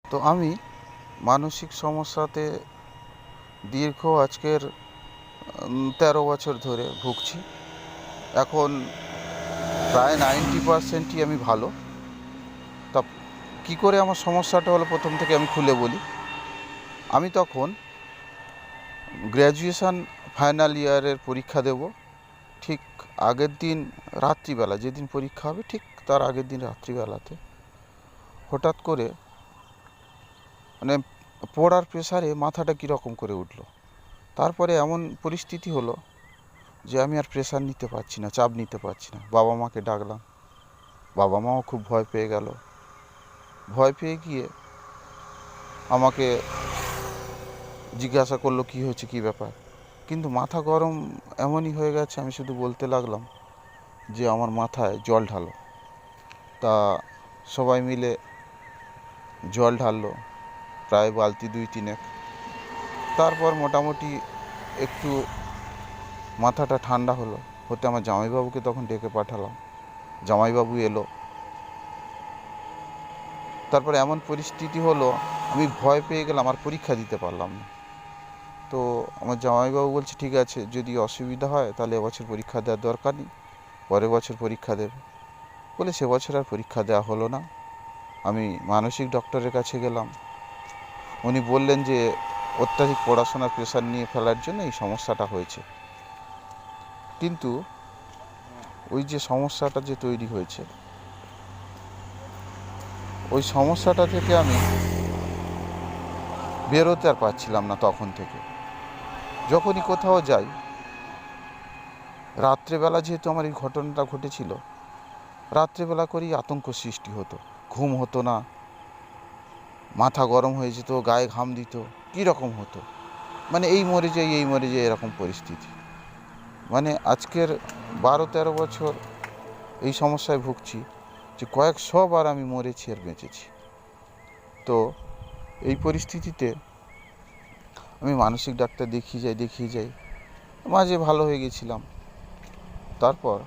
তো আমি মানসিক সমস্যাতে দীর্ঘ আজকের ১৩ বছর ধরে ভুগছি। এখন প্রায় 90%ই আমি ভালো। তা কী করে আমার সমস্যাটা হলো প্রথম থেকে আমি খুলে বলি। আমি তখন গ্র্যাজুয়েশন ফাইনাল ইয়ারের পরীক্ষা দেব। ঠিক আগের দিন রাত্রিবেলা, যেদিন পরীক্ষা হবে ঠিক তার আগের দিন রাত্রিবেলাতে হঠাৎ করে মানে পড়ার প্রেসারে মাথাটা কীরকম করে উঠল। তারপরে এমন পরিস্থিতি হলো যে আমি আর প্রেসার নিতে পারছি না, চাপ নিতে পারছি না। বাবা মাকে ডাকলাম, বাবা মাও খুব ভয় পেয়ে গেল। ভয় পেয়ে গিয়ে আমাকে জিজ্ঞাসা করলো কী হয়েছে, কী ব্যাপার। কিন্তু মাথা গরম এমনই হয়ে গেছে, আমি শুধু বলতে লাগলাম যে আমার মাথায় জল ঢালো। তা সবাই মিলে জল ঢাললো, প্রায় বালতি ২-৩ তারপর মোটামুটি একটু মাথাটা ঠান্ডা হতে আমার জামাইবাবুকে তখন ডেকে পাঠালাম। জামাইবাবু এলো। তারপরে এমন পরিস্থিতি হলো, আমি ভয় পেয়ে গেলাম, আর পরীক্ষা দিতে পারলাম না। তো আমার জামাইবাবু বলছে, ঠিক আছে, যদি অসুবিধা হয় তাহলে এবছর পরীক্ষা দেওয়ার দরকার নেই, পরের বছর পরীক্ষা দেবে। বলে সে বছর আর পরীক্ষা দেওয়া হলো না। আমি মানসিক ডক্টরের কাছে গেলাম। উনি বললেন যে অত্যাধিক পড়াশোনার প্রেশার নিয়ে ফেলার জন্য এই সমস্যাটা হয়েছে। কিন্তু ওই যে সমস্যাটা যে তৈরি হয়েছে, ওই সমস্যাটা থেকে আমি বেরোতে আর পারছিলাম না তখন থেকে। যখনই কোথাও যাই, রাত্রেবেলা যেহেতু আমার এই ঘটনাটা ঘটেছিল, রাত্রেবেলা করেই আতঙ্ক সৃষ্টি হতো। ঘুম হতো না, মাথা গরম হয়ে যেত, গায়ে ঘাম দিত, কীরকম হতো, মানে এই মরে যাই এরকম পরিস্থিতি। মানে আজকের ১২-১৩ বছর এই সমস্যায় ভুগছি, যে কয়েকশবার আমি মরেছি আর বেঁচেছি। তো এই পরিস্থিতিতে আমি মানসিক ডাক্তার দেখিয়ে যাই, মাঝে ভালো হয়ে গেছিলাম। তারপর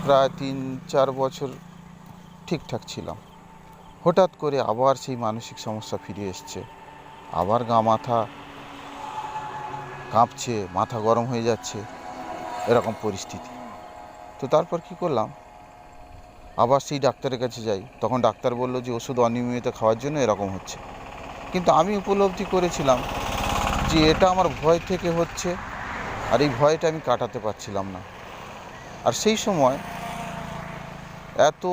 প্রায় ৩-৪ বছর ঠিকঠাক ছিলাম। হঠাৎ করে আবার সেই মানসিক সমস্যা ফিরে এসছে। আবার মাথা কাঁপছে, মাথা গরম হয়ে যাচ্ছে, এরকম পরিস্থিতি। তো তারপর কি করলাম, আবার সেই ডাক্তারের কাছে যাই। তখন ডাক্তার বলল যে ওষুধ অনিয়মিত খাওয়ার জন্য এরকম হচ্ছে। কিন্তু আমি উপলব্ধি করেছিলাম যে এটা আমার ভয় থেকে হচ্ছে, আর এই ভয়টা আমি কাটাতে পারছিলাম না। আর সেই সময় এত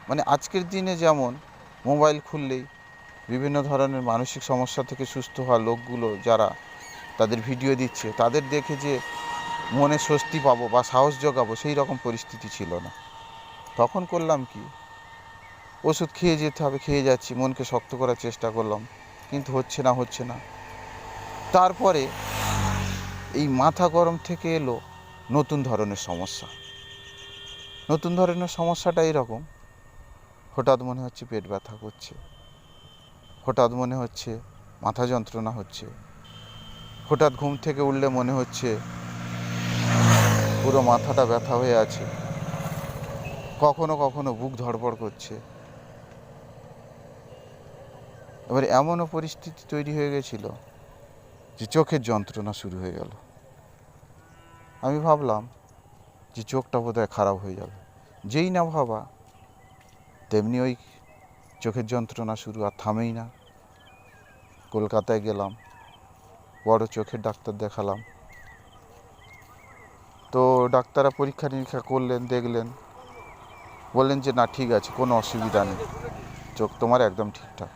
মানে আজকের দিনে যেমন মোবাইল খুললেই বিভিন্ন ধরনের মানসিক সমস্যা থেকে সুস্থ হওয়া লোকগুলো যারা তাদের ভিডিও দিচ্ছে, তাদের দেখে যে মনে স্বস্তি পাবো বা সাহস জোগাবো, সেই রকম পরিস্থিতি ছিল না। তখন করলাম কি, ওষুধ খেয়ে যেতে হবে, খেয়ে যাচ্ছি, মনকে শক্ত করার চেষ্টা করলাম, কিন্তু হচ্ছে না। তারপরে এই মাথা গরম থেকে এলো নতুন ধরনের সমস্যা। নতুন ধরনের সমস্যাটা এরকম, হঠাৎ মনে হচ্ছে পেট ব্যথা করছে, হঠাৎ মনে হচ্ছে মাথা যন্ত্রণা হচ্ছে, হঠাৎ ঘুম থেকে উঠলে মনে হচ্ছে পুরো মাথাটা ব্যথা হয়ে আছে, কখনো কখনো বুক ধড়ফড় করছে। এবার এমনও পরিস্থিতি তৈরি হয়ে গেছিল যে চোখের যন্ত্রণা শুরু হয়ে গেল। আমি ভাবলাম যে চোখটা বোধহয় খারাপ হয়ে যাবে। যেই না ভাবা তেমনি ওই চোখের যন্ত্রণা শুরু, আর থামেই না। কলকাতায় গেলাম, বড় চোখের ডাক্তার দেখালাম। তো ডাক্তাররা পরীক্ষা নিরীক্ষা করলেন, দেখলেন, বললেন যে না, ঠিক আছে, কোনো অসুবিধা নেই, চোখ তোমার একদম ঠিকঠাক,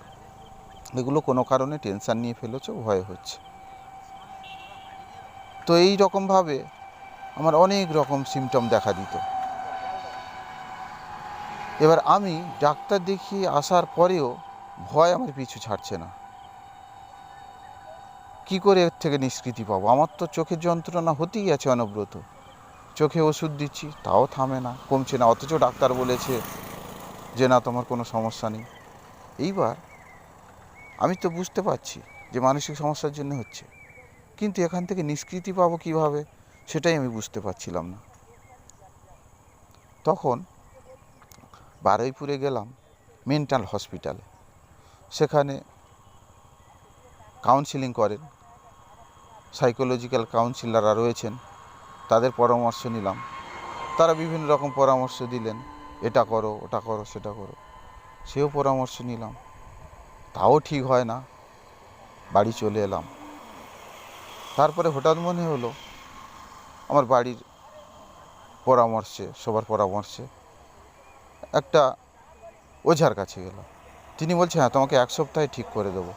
এগুলো কোনো কারণে টেনশান নিয়ে ফেলেছো, ভয় হচ্ছে। তো এই রকমভাবে আমার অনেক রকম সিমটম দেখা দিত। এবার আমি ডাক্তার দেখিয়ে আসার পরেও ভয় আমার পিছু ছাড়ছে না। কি করে এর থেকে নিষ্কৃতি পাবো? আমার তো চোখের যন্ত্রণা হতেই আছে অনবরত, চোখে ওষুধ দিচ্ছি তাও থামে না, কমছে না, অথচ ডাক্তার বলেছে যে না, তোমার কোনো সমস্যা নেই। এইবার আমি তো বুঝতে পারছি যে মানসিক সমস্যার জন্য হচ্ছে, কিন্তু এখান থেকে নিষ্কৃতি পাবো কীভাবে, সেটাই আমি বুঝতে পারছিলাম না। তখন বারুইপুরে গেলাম, মেন্টাল হসপিটালে। সেখানে কাউন্সিলিং করেন, সাইকোলজিক্যাল কাউন্সিলাররা রয়েছেন, তাদের পরামর্শ নিলাম। তারা বিভিন্ন রকম পরামর্শ দিলেন, এটা করো, ওটা করো, সেটা করো। সেও পরামর্শ নিলাম, তাও ঠিক হয় না। বাড়ি চলে এলাম। তারপরে হঠাৎ মনে হলো, আমার বাড়ির পরামর্শে, সবার পরামর্শে একটা ওঝার কাছে গেলাম। তিনি বলছে, হ্যাঁ, তোমাকে 1 সপ্তাহে ঠিক করে দেবো।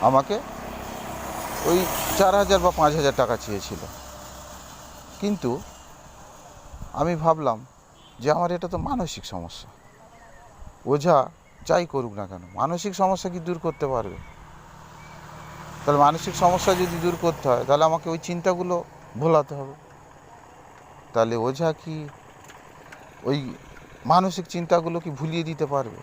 আমাকে ওই 4,000 বা 5,000 টাকা চেয়েছিল। কিন্তু আমি ভাবলাম যে আমার এটা তো মানসিক সমস্যা। ওঝা যাই করুক না কেন, মানসিক সমস্যা কি দূর করতে পারবে? তাহলে মানসিক সমস্যা যদি দূর করতে হয়, তাহলে আমাকে ওই চিন্তাগুলো ভোলাতে হবে। তাহলে ওঝা কি ওই মানসিক চিন্তাগুলো কি ভুলিয়ে দিতে পারবে?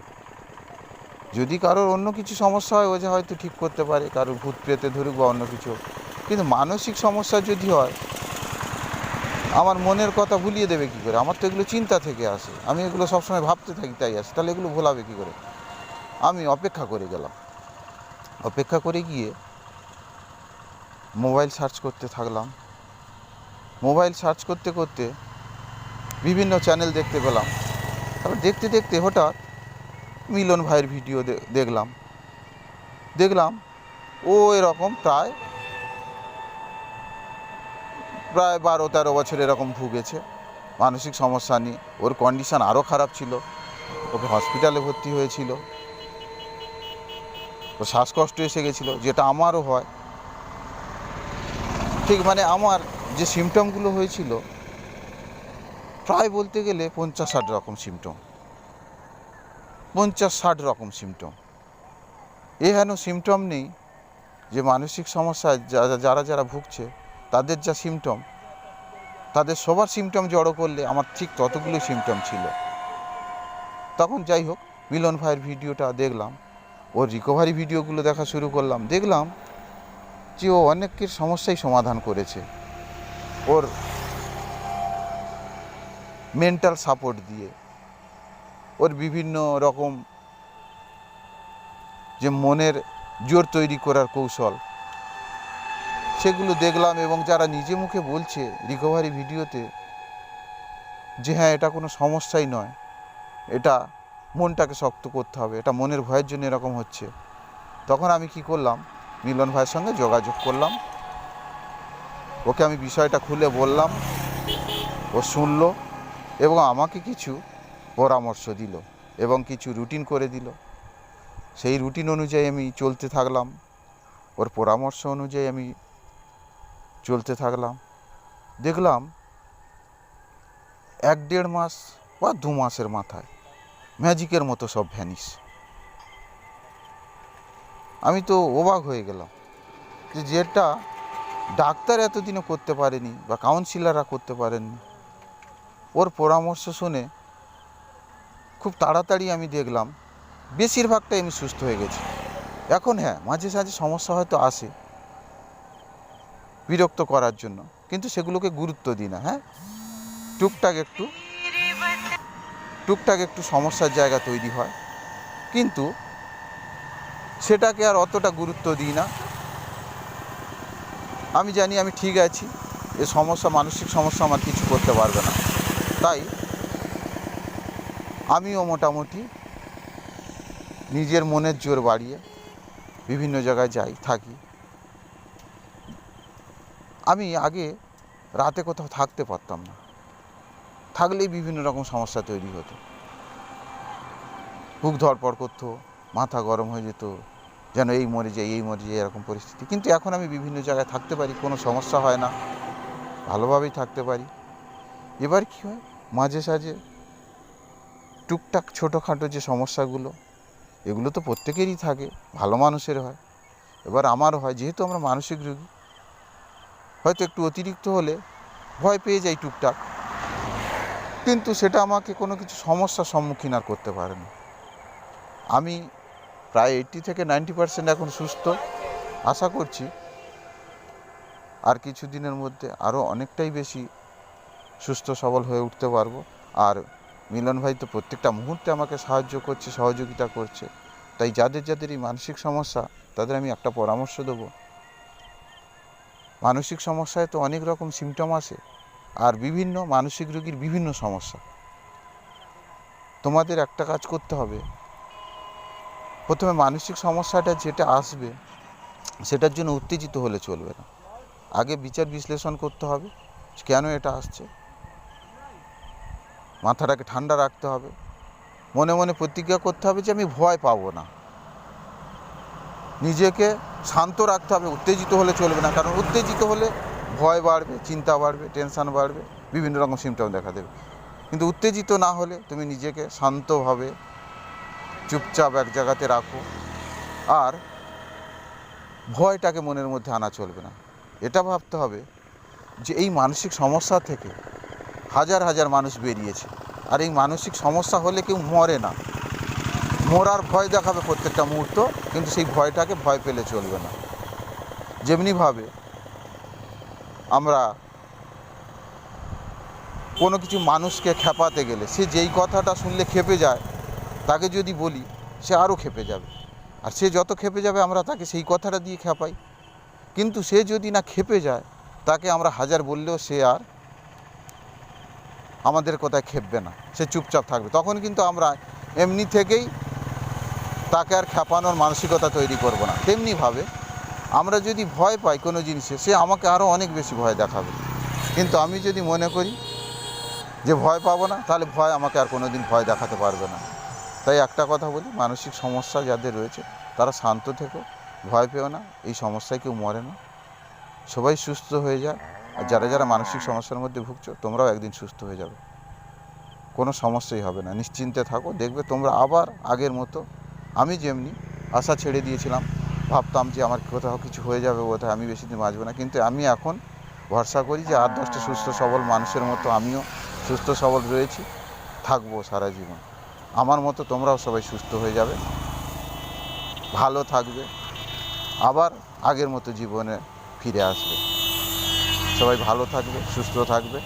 যদি কারোর অন্য কিছু সমস্যা হয়, ওঝা হয়তো ঠিক করতে পারে, কারোর ভূত প্রেতে ধরুক বা অন্য কিছু। কিন্তু মানসিক সমস্যা যদি হয়, আমার মনের কথা ভুলিয়ে দেবে কী করে? আমার তো এগুলো চিন্তা থেকে আসে, আমি এগুলো সবসময় ভাবতে থাকি, তাই আসে। তাহলে এগুলো ভোলাবে কী করে? আমি অপেক্ষা করে গেলাম। অপেক্ষা করে গিয়ে মোবাইল সার্চ করতে থাকলাম। মোবাইল সার্চ করতে করতে বিভিন্ন চ্যানেল দেখতে পেলাম। তারপর দেখতে দেখতে হঠাৎ মিলন ভাইয়ের ভিডিও দেখলাম ও এরকম প্রায় 12-13 বছর এরকম ভুগেছে মানসিক সমস্যা নিয়ে। ওর কন্ডিশান আরও খারাপ ছিল, ওকে হসপিটালে ভর্তি হয়েছিল, ওর শ্বাসকষ্ট এসে গেছিলো, যেটা আমারও হয়। ঠিক মানে আমার যে সিমটমগুলো হয়েছিল, প্রায় বলতে গেলে 50-60 রকম সিমটম, 50-60 রকম সিমটম। এহেন সিমটম নেই যে মানসিক সমস্যায় যারা ভুগছে তাদের যা সিমটম, তাদের সবার সিমটম জড়ো করলে আমার ঠিক ততগুলো সিমটম ছিল। তখন যাই হোক, মিলন ভাইয়ের ভিডিওটা দেখলাম, ওর রিকভারি ভিডিওগুলো দেখা শুরু করলাম। দেখলাম যে ও অনেকের সমস্যাই সমাধান করেছে ওর মেন্টাল সাপোর্ট দিয়ে, ওর বিভিন্ন রকম যে মনের জোর তৈরি করার কৌশল, সেগুলো দেখলাম। এবং যারা নিজে মুখে বলছে রিকভারি ভিডিওতে যে হ্যাঁ, এটা কোনো সমস্যাই নয়, এটা মনটাকে শক্ত করতে হবে, এটা মনের ভয়ের জন্য এরকম হচ্ছে, তখন আমি কি করলাম, মিলন ভাইয়ের সঙ্গে যোগাযোগ করলাম। ওকে আমি বিষয়টা খুলে বললাম, ও শুনলো এবং আমাকে কিছু পরামর্শ দিল এবং কিছু রুটিন করে দিল। সেই রুটিন অনুযায়ী আমি চলতে থাকলাম, ওর পরামর্শ অনুযায়ী আমি চলতে থাকলাম। দেখলাম 1-1.5 মাস বা 2 মাসের মাথায় ম্যাজিকের মতো সব ভ্যানিশ। আমি তো অবাক হয়ে গেলাম যে যেটা ডাক্তার এতদিনও করতে পারেনি বা কাউন্সিলাররা করতে পারেননি, ওর পরামর্শ শুনে খুব তাড়াতাড়ি আমি দেখলাম বেশিরভাগটাই আমি সুস্থ হয়ে গেছি। এখন হ্যাঁ, মাঝে সাঝে সমস্যা হয়তো আসে বিরক্ত করার জন্য, কিন্তু সেগুলোকে গুরুত্ব দিই না। হ্যাঁ, টুকটাক একটু সমস্যার জায়গা তৈরি হয়, কিন্তু সেটাকে আর অতটা গুরুত্ব দিই না। আমি জানি আমি ঠিক আছি, এ সমস্যা, মানসিক সমস্যা আমার কিছু করতে পারবে না। তাই আমিও মোটামুটি নিজের মনের জোর বাড়িয়ে বিভিন্ন জায়গায় থাকি। আমি আগে রাতে কোথাও থাকতে পারতাম না, থাকলেই বিভিন্ন রকম সমস্যা তৈরি হতো, বুক ধড়ফড় করতো, মাথা গরম হয়ে যেত, যেন এই মরে যাই এরকম পরিস্থিতি। কিন্তু এখন আমি বিভিন্ন জায়গায় থাকতে পারি, কোনো সমস্যা হয় না, ভালোভাবেই থাকতে পারি। এবার কী হয়, মাঝে সাঝে টুকটাক ছোটোখাটো যে সমস্যাগুলো, এগুলো তো প্রত্যেকেরই থাকে, ভালো মানুষের হয়, এবার আমারও হয়। যেহেতু আমরা মানসিক রোগী, হয়তো একটু অতিরিক্ত হলে ভয় পেয়ে যাই টুকটাক, কিন্তু সেটা আমাকে কোনো কিছু সমস্যার সম্মুখীন আর করতে পারে না। আমি প্রায় 80-90% এখন সুস্থ। আশা করছি আর কিছুদিনের মধ্যে আরও অনেকটাই বেশি সুস্থ সবল হয়ে উঠতে পারবো। আর মিলন ভাই তো প্রত্যেকটা মুহূর্তে আমাকে সাহায্য করছে, সহযোগিতা করছে। তাই যাদের যাদের এই মানসিক সমস্যা, তাদের আমি একটা পরামর্শ দেবো, মানসিক সমস্যায় তো অনেক রকম সিমটম আসে, আর বিভিন্ন মানসিক রোগীর বিভিন্ন সমস্যা। তোমাদের একটা কাজ করতে হবে, প্রথমে মানসিক সমস্যাটা যেটা আসবে সেটার জন্য উত্তেজিত হলে চলবে না। আগে বিচার বিশ্লেষণ করতে হবে, কেন এটা আসছে। মাথাটাকে ঠান্ডা রাখতে হবে, মনে মনে প্রতিজ্ঞা করতে হবে যে আমি ভয় পাবো না। নিজেকে শান্ত রাখতে হবে, উত্তেজিত হলে চলবে না, কারণ উত্তেজিত হলে ভয় বাড়বে, চিন্তা বাড়বে, টেনশান বাড়বে, বিভিন্ন রকম সিমটম দেখা দেবে। কিন্তু উত্তেজিত না হলে তুমি নিজেকে শান্তভাবে চুপচাপ এক জায়গাতে রাখো, আর ভয়টাকে মনের মধ্যে আনা চলবে না। এটা ভাবতে হবে যে এই মানসিক সমস্যা থেকে হাজার হাজার মানুষ বেরিয়েছে, আর এই মানসিক সমস্যা হলে কেউ মরে না। মরার ভয় দেখাবে প্রত্যেকটা মুহূর্ত, কিন্তু সেই ভয়টাকে ভয় পেলে চলবে না। যেমনিভাবে আমরা কোনো কিছু মানুষকে খেপাতে গেলে, সে যেই কথাটা শুনলে খেপে যায়, তাকে যদি বলি সে আরও খেপে যাবে, আর সে যত খেপে যাবে আমরা তাকে সেই কথাটা দিয়ে খেপাই। কিন্তু সে যদি না খেপে যায়, তাকে আমরা হাজার বললেও সে আর আমাদের কথায় খেপবে না, সে চুপচাপ থাকবে। তখন কিন্তু আমরা এমনি থেকেই তাকে আর খেপানোর মানসিকতা তৈরি করব না। তেমনিভাবে আমরা যদি ভয় পাই কোনো জিনিসে, সে আমাকে আরও অনেক বেশি ভয় দেখাবে। কিন্তু আমি যদি মনে করি যে ভয় পাবো না, তাহলে ভয় আমাকে আর কোনো দিন ভয় দেখাতে পারবে না। তাই একটা কথা বলি, মানসিক সমস্যা যাদের রয়েছে তারা শান্ত থেকো, ভয় পেও না। এই সমস্যায় কেউ মরে না, সবাই সুস্থ হয়ে যায়। আর যারা যারা মানসিক সমস্যার মধ্যে ভুগছো, তোমরাও একদিন সুস্থ হয়ে যাবে, কোনো সমস্যাই হবে না। নিশ্চিন্তে থাকো, দেখবে তোমরা আবার আগের মতো। আমি যেমনি আশা ছেড়ে দিয়েছিলাম, ভাবতাম যে আমার কোথাও কিছু হয়ে যাবে, বোধহয় আমি বেশি দিন বাঁচব না, কিন্তু আমি এখন ভরসা করি যে 8-10টা সুস্থ সবল মানুষের মতো আমিও সুস্থ সবল রয়েছি, থাকবো সারা জীবন। আমার মতো তোমরাও সবাই সুস্থ হয়ে যাবে, ভালো থাকবে, আবার আগের মতো জীবনে ফিরে আসবে। সবাই ভালো থাকবে, সুস্থ থাকবে।